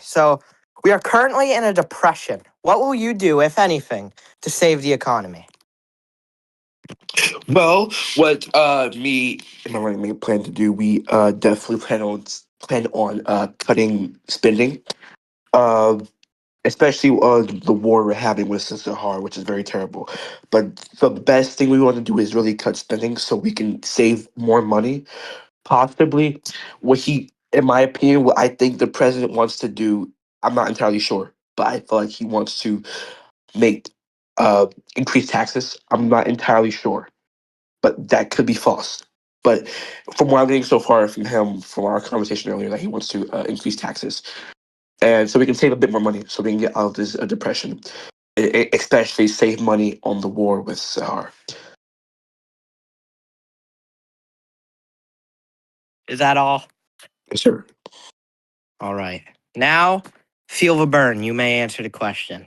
So we are currently in a depression. What will you do, if anything, to save the economy? Well, what me and my running mate plan to do, we definitely plan on cutting spending. Uh, Especially the war we're having with Sahara, which is very terrible. But the best thing we want to do is really cut spending so we can save more money. Possibly, in my opinion, what I think the president wants to do, I'm not entirely sure, but I feel like he wants to make uh increase taxes. I'm not entirely sure, but that could be false. But from what I'm getting so far from him, from our conversation earlier, that he wants to increase taxes, and so we can save a bit more money, so we can get out of this depression, especially save money on the war with Sahar. Is that all? Yes, sir. All right. Now, feel the burn. You may answer the question.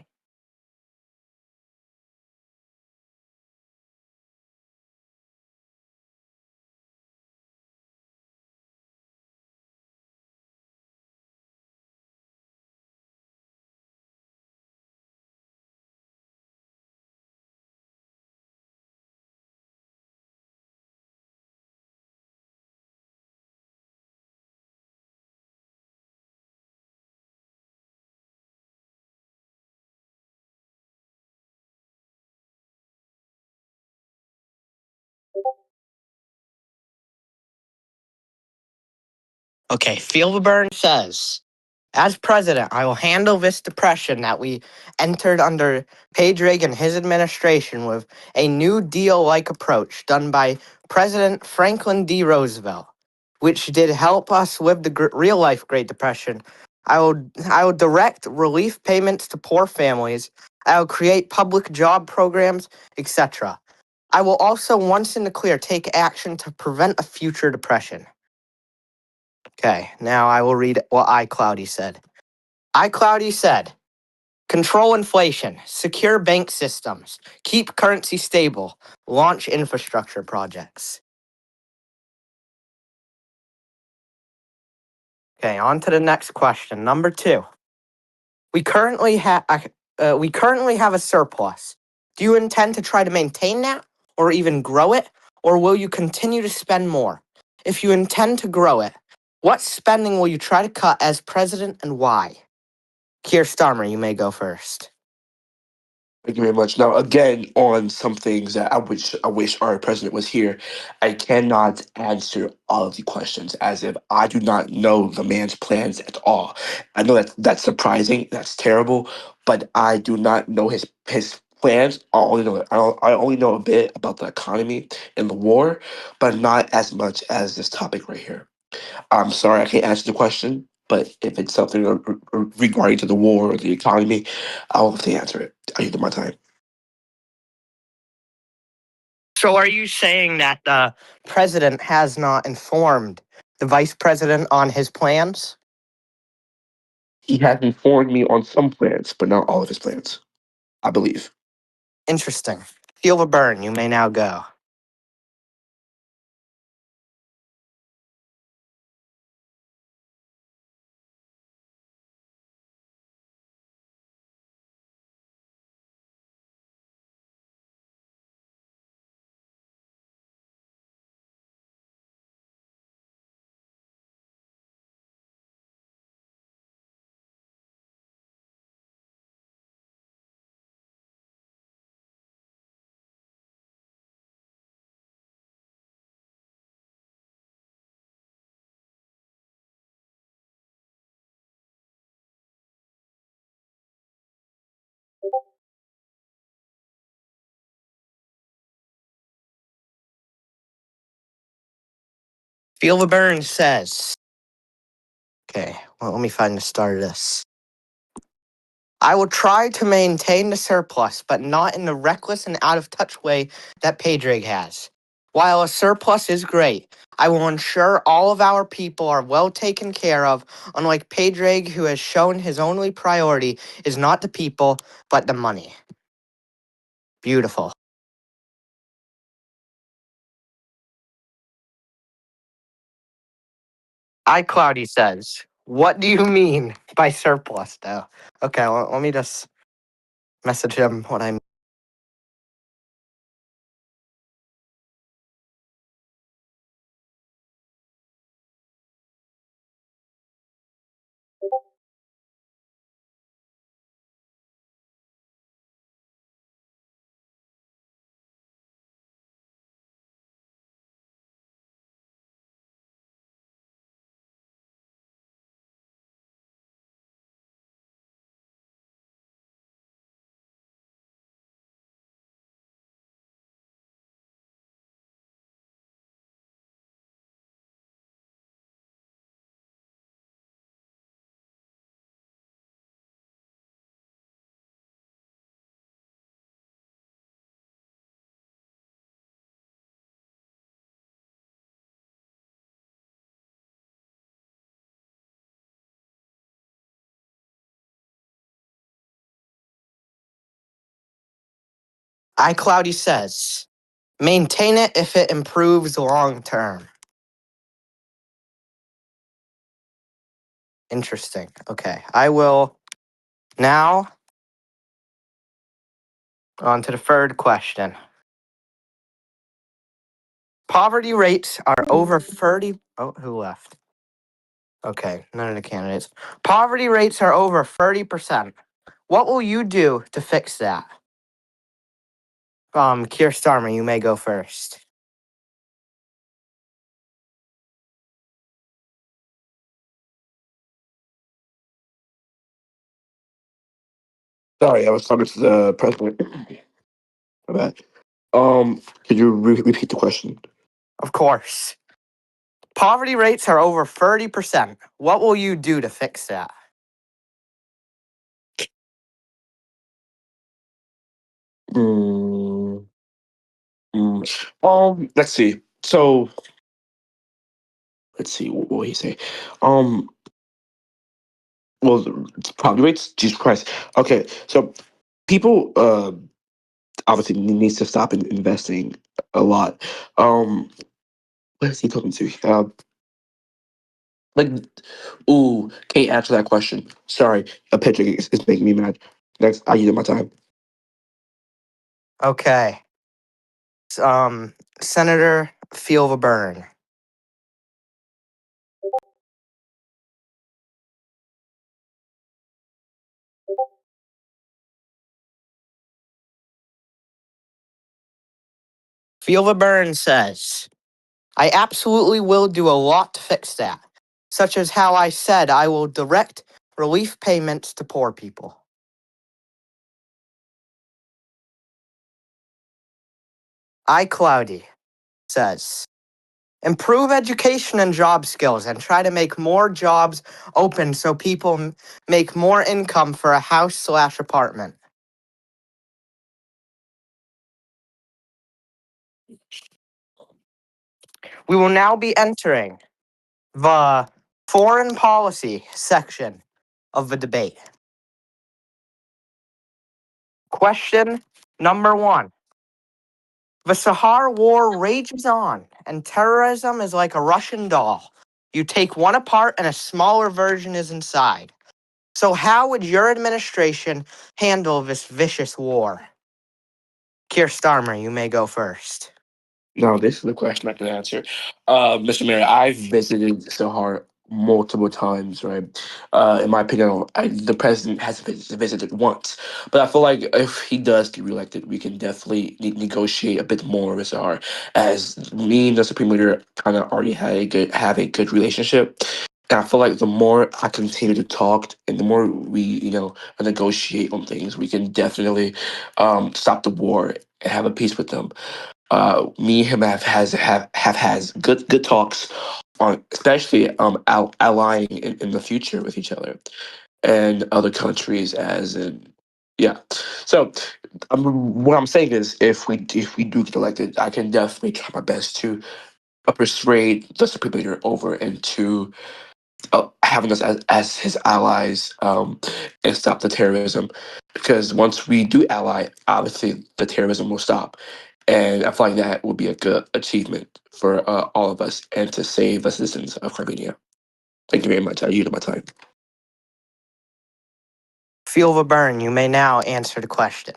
Okay, feel the burn says, as president, I will handle this depression that we entered under Pedrig and his administration with a New Deal-like approach done by President Franklin D. Roosevelt, which did help us with the real-life Great Depression. I will direct relief payments to poor families. I will create public job programs, etc. I will also, once in the clear, take action to prevent a future depression. Okay, now I will read what iCloudy said. iCloudy said, control inflation, secure bank systems, keep currency stable, launch infrastructure projects. Okay, on to the next question. Number 2. We currently have a surplus. Do you intend to try to maintain that or even grow it, or will you continue to spend more? If you intend to grow it, what spending will you try to cut as president and why? Keir Starmer, you may go first. Thank you very much. Now, again, on some things that I wish our president was here. I cannot answer all of the questions as if I do not know the man's plans at all. I know that that's surprising, that's terrible, but I do not know his plans. I only know a bit about the economy and the war, but not as much as this topic right here. I'm sorry I can't answer the question, but if it's something regarding to the war or the economy, I'll have to answer it. I use my time. So are you saying that the president has not informed the vice president on his plans? He has informed me on some plans, but not all of his plans, I believe. Interesting. Feel the burn. You may now go. Feel the burn says. Okay, well, let me find the start of this. I will try to maintain the surplus, but not in the reckless and out of touch way that Pedrig has. While a surplus is great, I will ensure all of our people are well taken care of, unlike Pedrig, who has shown his only priority is not the people, but the money. Beautiful. iCloudy says, What do you mean by surplus, though? Okay, let me just message him what I mean. iCloudy says, maintain it if it improves long term. Interesting. Okay, I will now on to the third question. Poverty rates are over 30. Oh, who left? Okay, none of the candidates. Poverty rates are over 30%. What will you do to fix that? Keir Starmer, you may go first. Sorry, I was talking to the president. My bad. Could you repeat the question? Of course. Poverty rates are over 30%. What will you do to fix that? Mm, let's see. So let's see. What will he say? Um, well, poverty rates. Jesus Christ. Okay, so people obviously needs to stop investing a lot. What is he talking to? Like, ooh, can't answer that question. Sorry, a picture is making me mad. Next, I use my time. Okay. Senator Feel the Burn. Feel the Burn says, I absolutely will do a lot to fix that, such as how I said I will direct relief payments to poor people. iCloudy says, improve education and job skills and try to make more jobs open so people make more income for a house/apartment. We will now be entering the foreign policy section of the debate. Question number 1. The Sahara War rages on, and terrorism is like a Russian doll. You take one apart and a smaller version is inside. So how would your administration handle this vicious war? Keir Starmer, you may go first. Now, this is the question I can answer. Mr. Mayor, I've visited Sahar multiple times, right? In my opinion, the president has visited once. But I feel like if he does get reelected, we can definitely negotiate a bit more with Sahar. As me and the Supreme Leader kind of already have a good relationship. And I feel like the more I continue to talk and the more we, negotiate on things, we can definitely stop the war and have a peace with them. Me and him have has good talks on especially allying in the future with each other and other countries as in yeah. So what I'm saying is if we do get elected, I can definitely try my best to persuade the Supreme Leader over into having us as his allies and stop the terrorism. Because once we do ally, obviously the terrorism will stop. And I feel like that would be a good achievement for all of us and to save the citizens of Karvenia. Thank you very much. I yield my time. Feel the burn. You may now answer the question.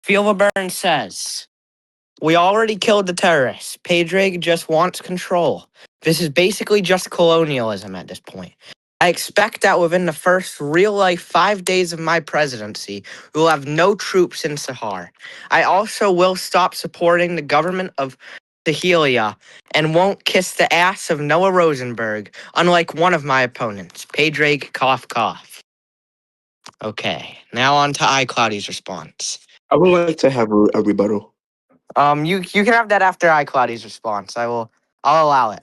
Feel the burn says, we already killed the terrorists. Pedrig just wants control. This is basically just colonialism at this point. I expect that within the first real life 5 days of my presidency, we will have no troops in Sahar. I also will stop supporting the government of Sahelia and won't kiss the ass of Noah Rosenberg, unlike one of my opponents, Pedrig cough cough. Okay, now on to iCloudy's response. I would like to have a rebuttal. You can have that after iCloudy's response. I'll allow it.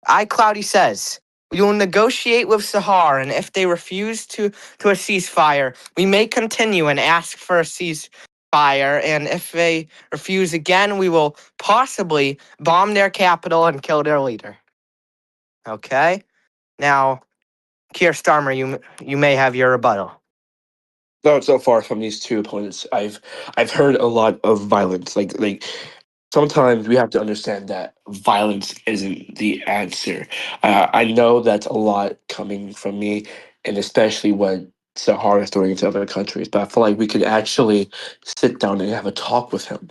iCloudy says we will negotiate with Sahar, and if they refuse to a ceasefire, we may continue and ask for a ceasefire. And if they refuse again, we will possibly bomb their capital and kill their leader. Okay. Now, Keir Starmer, you may have your rebuttal. So far from these two opponents, I've heard a lot of violence. Like sometimes we have to understand that violence isn't the answer. I know that's a lot coming from me, and especially what Sahara is doing to other countries. But I feel like we could actually sit down and have a talk with him.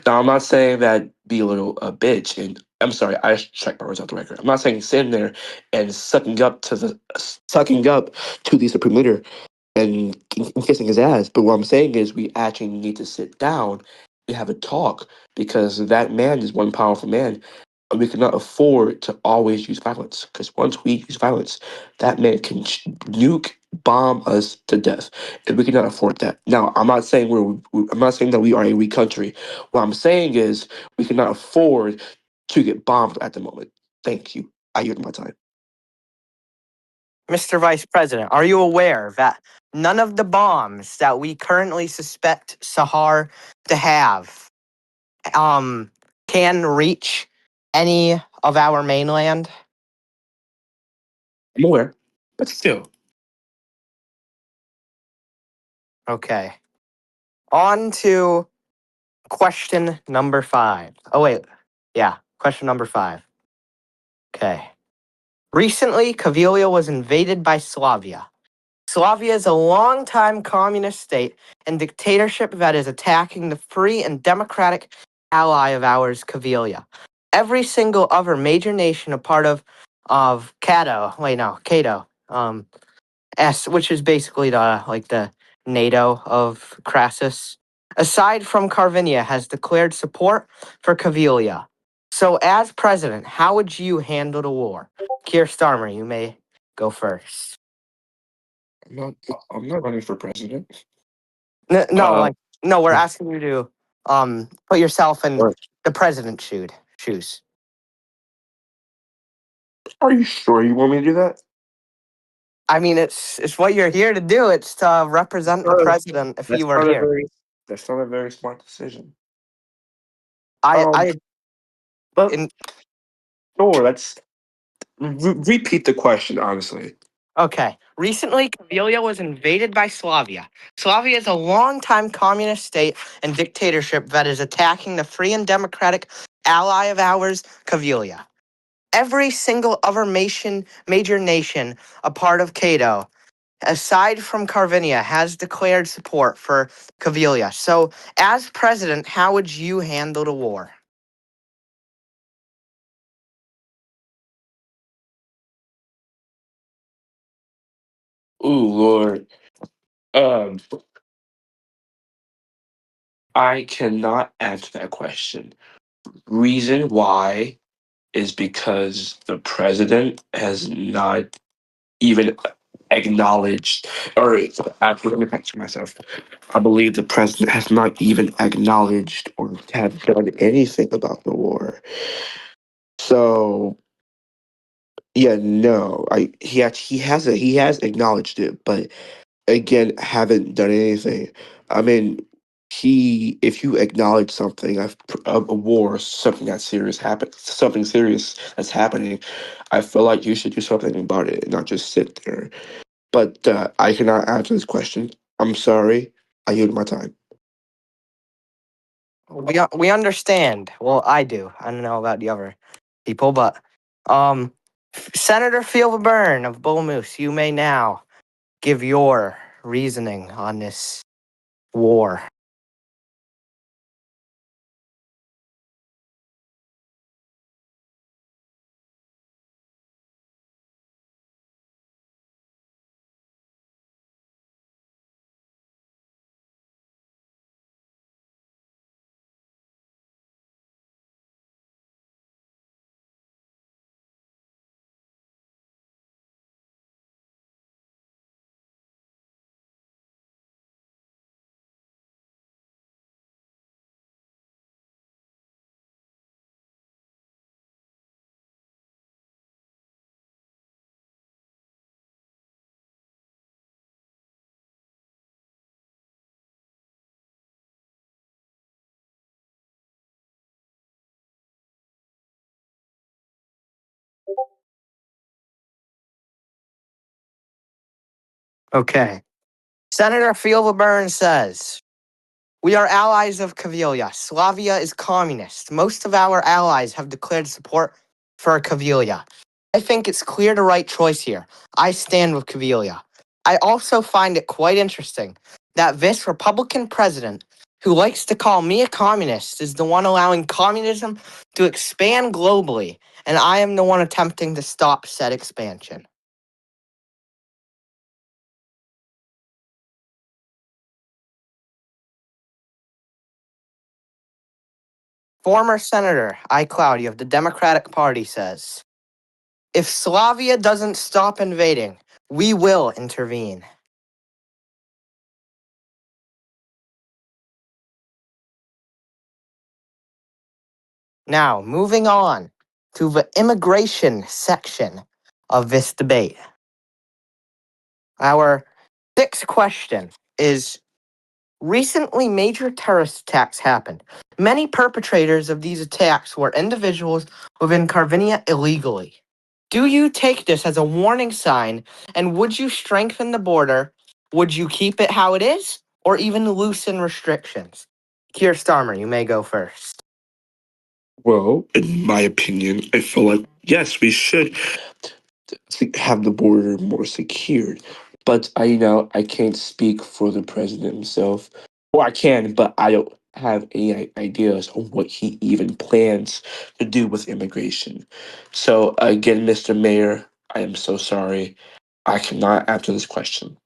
Now, I'm not saying that be a little a bitch, and I'm sorry, I checked my words out the record. I'm not saying sitting there and sucking up to the supreme leader and kissing his ass. But what I'm saying is, we actually need to sit down and have a talk because that man is one powerful man. And we cannot afford to always use violence because once we use violence, that man can nuke, bomb us to death, and we cannot afford that. Now, I'm not saying that we are a weak country. What I'm saying is we cannot afford to get bombed at the moment. Thank you. I yield my time. Mr. Vice President, are you aware that none of the bombs that we currently suspect Sahar to have um can reach any of our mainland? I'm aware, but still. Okay. On to question number 5. Oh wait. Yeah, question number 5. Okay. Recently, Kavilia was invaded by Slavia. Slavia is a longtime communist state and dictatorship that is attacking the free and democratic ally of ours, Kavilia. Every single other major nation a part of Cato, which is basically the NATO of Crassus, aside from Karvenia, has declared support for Kavilia. So, as president, how would you handle the war? Keir Starmer, you may go first. I'm not. I'm not running for president. No, Uh, like no, we're asking you to put yourself in or- the president's shoes. are you sure you want me to do that? I mean, it's what you're here to do. It's to represent the Uh, president if he that's were not a here. very. That's not a very smart decision. I Um, I but in sure. Let's repeat the question. Honestly, Okay. Recently, Kavilia was invaded by Slavia. Slavia is a longtime communist state and dictatorship that is attacking the free and democratic ally of ours, Kavilia. Every single other major nation a part of Cato, aside from Karvenia, has declared support for Kavilia. So, as president, how would you handle the war? ooh Lord. Um, I cannot answer that question. Reason why is because the president has not even acknowledged, or actually, let me back to myself. I believe the president has not even acknowledged or have done anything about the war. So yeah, no, he has acknowledged it, but again, haven't done anything. I mean, he if you acknowledge something, a war, something serious that's happening, I feel like you should do something about it, and not just sit there. But I cannot answer this question. I'm sorry. I yield my time. We understand. Well, I do. I don't know about the other people, but um, Senator Field Burn of Bull Moose, you may now give your reasoning on this war. Okay. Senator Field Burn says, we are allies of Kavilia. Slavia is communist. Most of our allies have declared support for Kavilia. I think it's clear the right choice here. I stand with Kavilia. I also find it quite interesting that this Republican president, who likes to call me a communist, is the one allowing communism to expand globally, and I am the one attempting to stop said expansion. Former Senator iCloudy of the Democratic Party says, if Slavia doesn't stop invading, we will intervene. Now, moving on to the immigration section of this debate. Our sixth question is, recently major terrorist attacks happened. Many perpetrators of these attacks were individuals within Karvenian illegally. Do you take this as a warning sign, and would you strengthen the border? Would you keep it how it is, or even loosen restrictions? Keir Starmer, you may go first. Well, in my opinion, I feel like yes, we should have the border more secured. But I can't speak for the president himself. Or I can, but I don't have any ideas on what he even plans to do with immigration. So again, Mr. Mayor, I am so sorry. I cannot answer this question.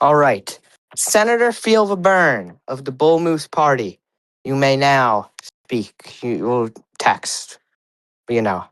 All right. Senator Field Burn of the Bull Moose Party, you may now speak. You will text, you know.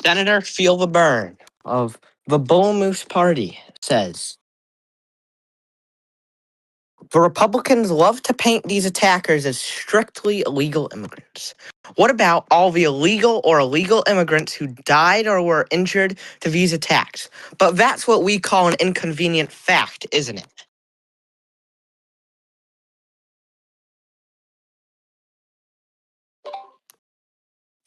Senator Field Burn of the Bull Moose Party says, The Republicans love to paint these attackers as strictly illegal immigrants. What about all the illegal or illegal immigrants who died or were injured to these attacks? But that's what we call an inconvenient fact, isn't it?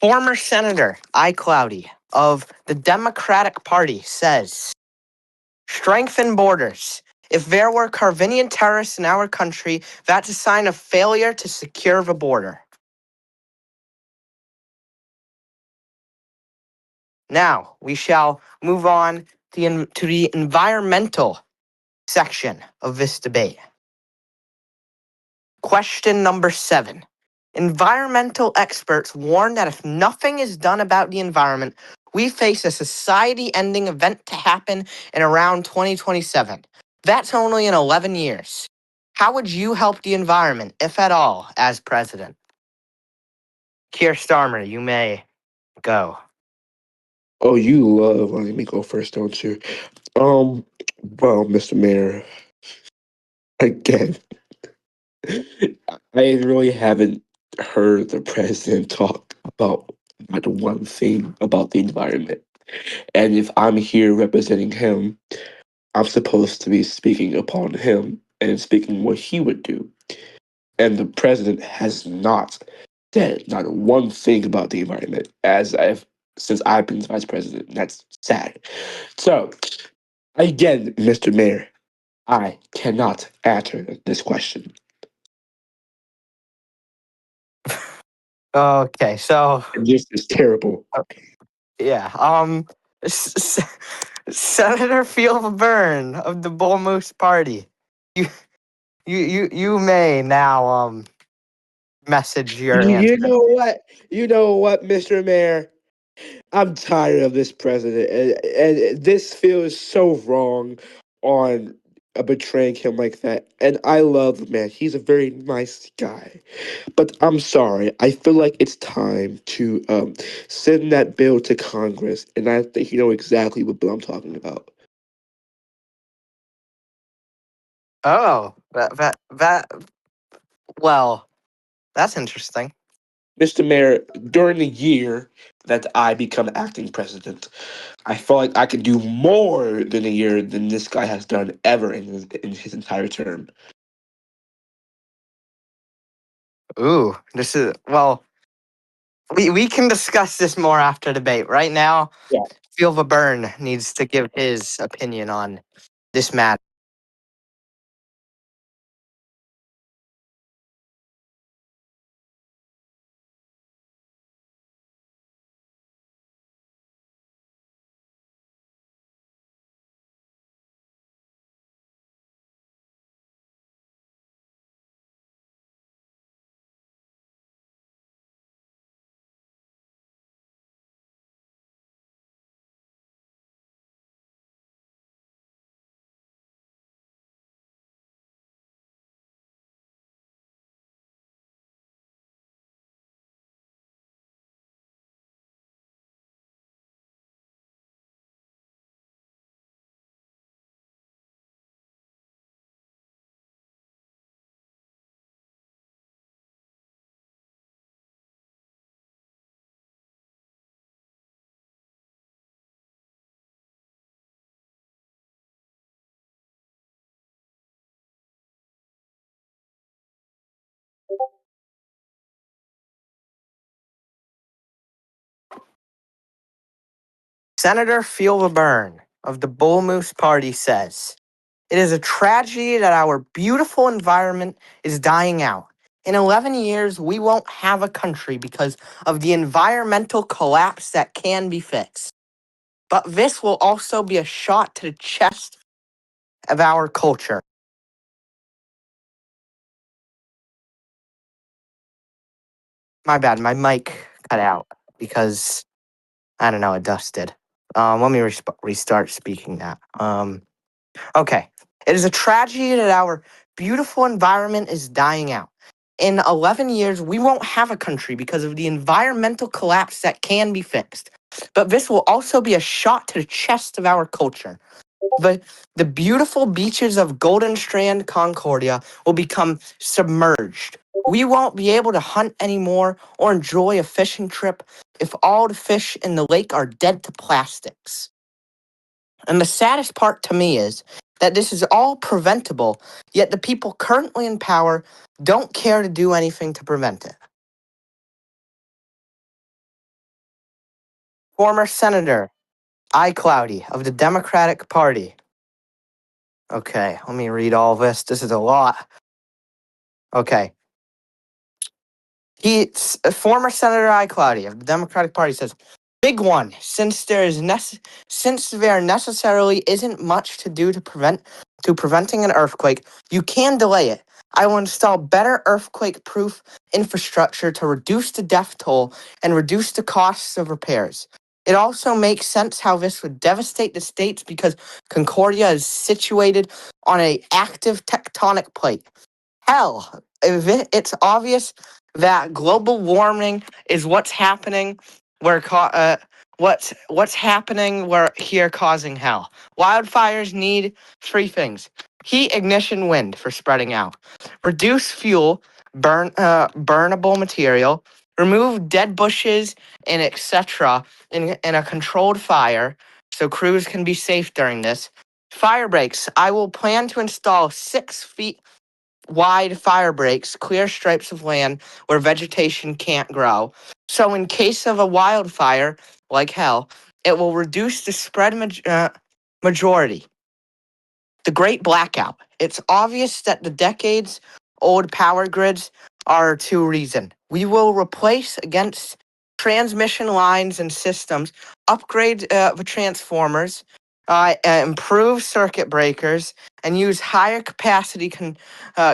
Former Senator Cloudy of the Democratic Party says, strengthen borders. If there were Karvenian terrorists in our country, that's a sign of failure to secure the border. Now, we shall move on to the environmental section of this debate. Question number 7. Environmental experts warn that if nothing is done about the environment, we face a society-ending event to happen in around 2027. That's only in 11 years. How would you help the environment, if at all, as president? Keir Starmer, you may go. Oh, you love letting me go first, don't you? Um, well, Mr. Mayor, again, I really haven't heard the president talk about not one thing about the environment. And if I'm here representing him, I'm supposed to be speaking upon him and speaking what he would do. And the president has not said not one thing about the environment since I've been vice president. That's sad. So again, Mr. Mayor, I cannot answer this question. Okay, so And this is terrible. yeah, S- S- Senator Field Byrne of the Bull Moose Party. You you may now message your You answer. know what? You know what, Mr. Mayor? I'm tired of this president, and this feels so wrong on betraying him like that. And I love the man; he's a very nice guy. But I'm sorry, I feel like it's time to send that bill to Congress, and I think you know exactly what bill I'm talking about. Oh, that well, that's interesting. Mr. Mayor, during the year that I become acting president, I feel like I can do more than a year than this guy has done ever in his entire term. Ooh, this is well. We can discuss this more after debate. Right now, Yeah. Field Byrne needs to give his opinion on this matter. Senator Field Byrne of the Bull Moose Party says, it is a tragedy that our beautiful environment is dying out. In 11 years, we won't have a country because of the environmental collapse that can be fixed. But this will also be a shot to the chest of our culture. My bad, my mic cut out because, I don't know, it dusted. Let me restart speaking that. Okay. It is a tragedy that our beautiful environment is dying out. In 11 years, we won't have a country because of the environmental collapse that can be fixed. But this will also be a shot to the chest of our culture. The, the beautiful beaches of Golden Strand, Concordia will become submerged. We won't be able to hunt anymore or enjoy a fishing trip if all the fish in the lake are dead to plastics. And the saddest part to me is that this is all preventable, yet the people currently in power don't care to do anything to prevent it. Former Senator iCloudy of the Democratic Party. Okay, let me read all this. This is a lot. Okay. Former Senator iCloudy of the Democratic Party says, "Big one. Since there necessarily isn't much to do to preventing an earthquake, you can delay it. I will install better earthquake-proof infrastructure to reduce the death toll and reduce the costs of repairs. It also makes sense how this would devastate the states because Concordia is situated on an active tectonic plate. Hell, it's obvious that global warming is what's happening what's happening where here causing hell. Wildfires need three things: heat, ignition, wind for spreading out. Reduce fuel, burnable material, remove dead bushes and etc. In a controlled fire so crews can be safe during this. Fire breaks. I will plan to install 6 feet wide fire breaks, clear stripes of land where vegetation can't grow. So, in case of a wildfire, like hell, it will reduce the spread majority. The Great Blackout. It's obvious that the decades old power grids are to reason. We will replace against transmission lines and systems, upgrade the transformers, improve circuit breakers, and use higher capacity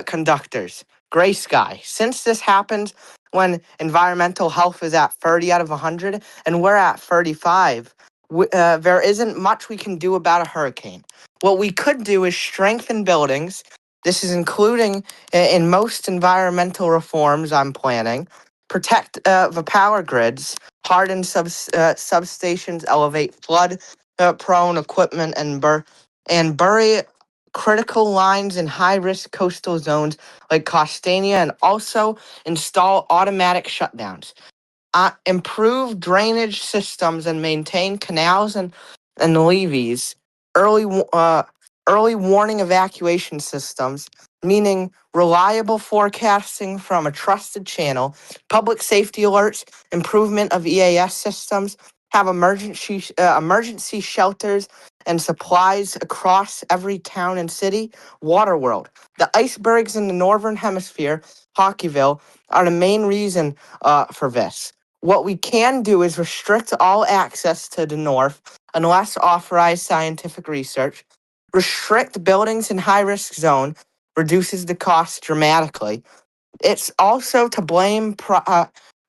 conductors. Gray sky. Since this happens when environmental health is at 30 out of 100 and we're at 35, there isn't much we can do about a hurricane. What we could do is strengthen buildings. This is including in most environmental reforms I'm planning. Protect the power grids, harden substations, elevate flood prone equipment, and bury critical lines in high risk coastal zones like Costania, and also install automatic shutdowns. Improve drainage systems and maintain canals and levees, early early warning evacuation systems, meaning reliable forecasting from a trusted channel, public safety alerts, improvement of EAS systems, have emergency shelters and supplies across every town and city. Waterworld. The icebergs in the northern hemisphere, Hockeyville, are the main reason for this. What we can do is restrict all access to the north unless authorized scientific research. Restrict buildings in high risk zone reduces the cost dramatically. It's also to blame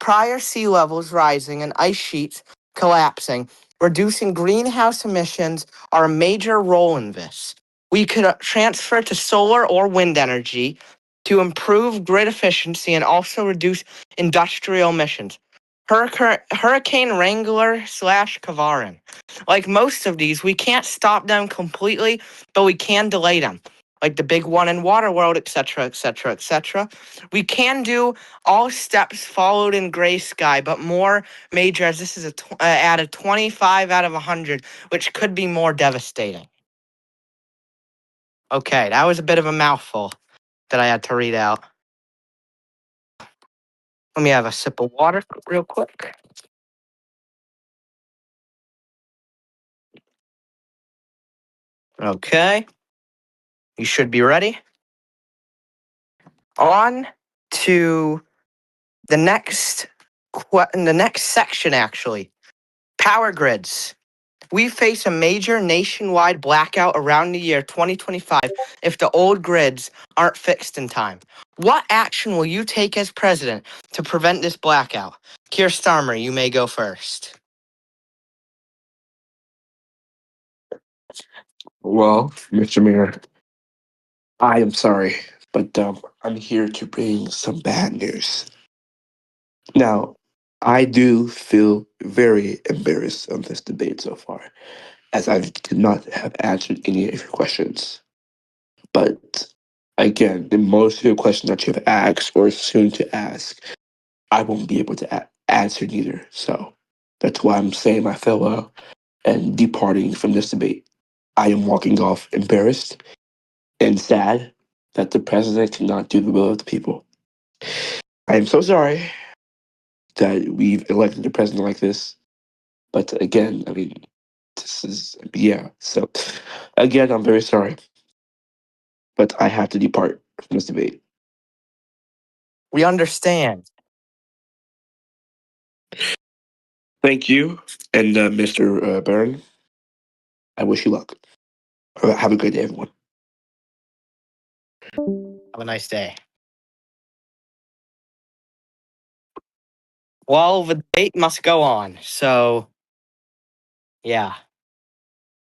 prior sea levels rising and ice sheets collapsing. Reducing greenhouse emissions are a major role in this. We could transfer to solar or wind energy to improve grid efficiency and also reduce industrial emissions. Hurricane Wrangler slash Kavarin. Like most of these, we can't stop them completely, but we can delay them. Like the big one in Waterworld, etc., etc., etc. We can do all steps followed in gray sky, but more major as this is at a 25 out of 100, which could be more devastating. Okay, that was a bit of a mouthful that I had to read out. Let me have a sip of water real quick. Okay, you should be ready. On to the next in the next section, actually. Power grids. We face a major nationwide blackout around the year 2025 if the old grids aren't fixed in time. What action will you take as president to prevent this blackout? Keir Starmer, you may go first. Well, Mr. Mayor, I am sorry, but I'm here to bring some bad news. Now, I do feel very embarrassed of this debate so far. as I did not have answered any of your questions. But again, the most of your questions that you have asked or soon to ask, I won't be able to answer neither. So that's why I'm saying my farewell and departing from this debate. I am walking off embarrassed and sad that the president cannot do the will of the people. I am so sorry that we've elected a president like this. But again, I mean, this is, yeah. So again, I'm very sorry, but I have to depart from this debate. We understand. Thank you. And Mr. Byrne, I wish you luck. Have a great day, everyone. Have a nice day. Well, the debate must go on. So, yeah.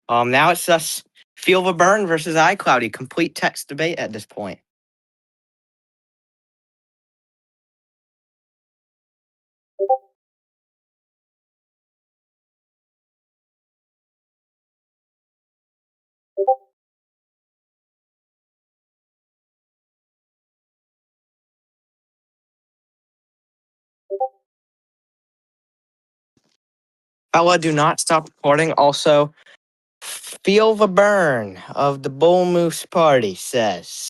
Now it's just Feel the Burn versus iCloudy. Complete text debate at this point. Bella, do not stop recording. Also, Feel the Burn of the Bull Moose Party says,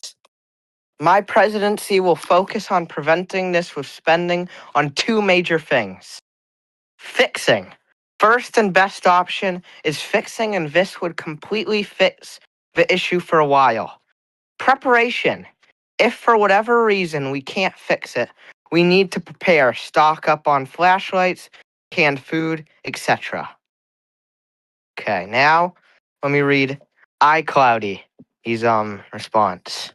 my presidency will focus on preventing this with spending on two major things. Fixing. First and best option is fixing, and this would completely fix the issue for a while. Preparation. If for whatever reason we can't fix it, we need to prepare, stock up on flashlights, canned food, etc. Okay, now let me read iCloudy. His response.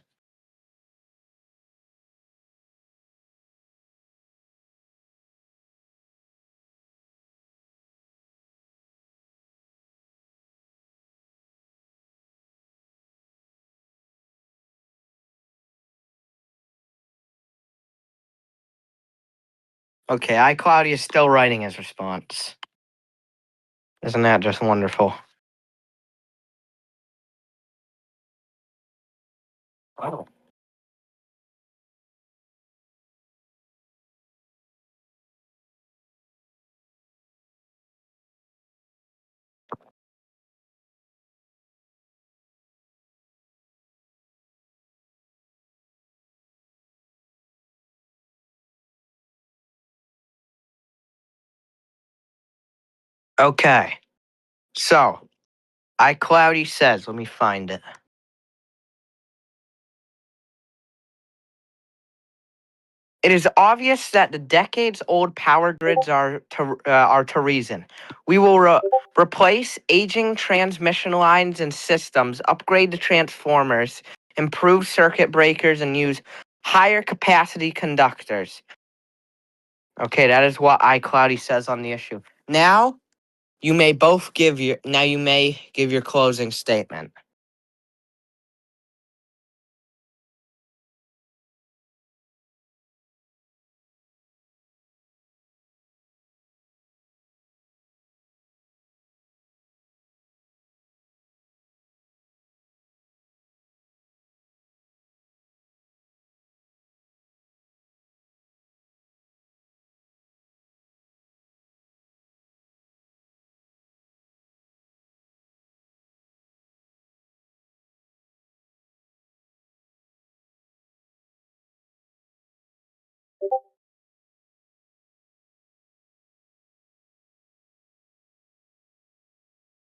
Okay, iCloudy is still writing his response. Isn't that just wonderful? Oh. Okay, so iCloudy says, let me find it. It is obvious that the decades-old power grids are to reason. We will replace aging transmission lines and systems, upgrade the transformers, improve circuit breakers, and use higher capacity conductors. Okay, that is what iCloudy says on the issue. Now you may give your closing statement.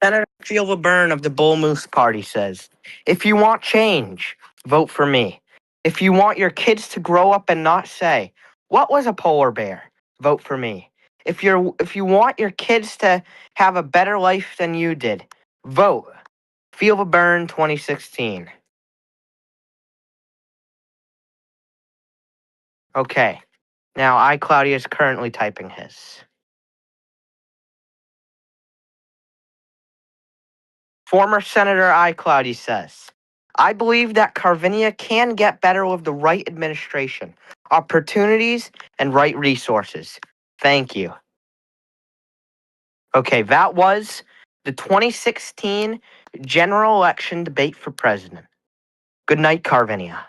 Senator Feel the Burn of the Bull Moose Party says, if you want change, vote for me. If you want your kids to grow up and not say, what was a polar bear? Vote for me. If you want your kids to have a better life than you did, vote. Feel the Burn 2016. Okay. Now iCloudy is currently typing his. Former Senator iCloudy says, I believe that Karvenia can get better with the right administration, opportunities, and right resources. Thank you. Okay, that was the 2016 general election debate for president. Good night, Karvenia.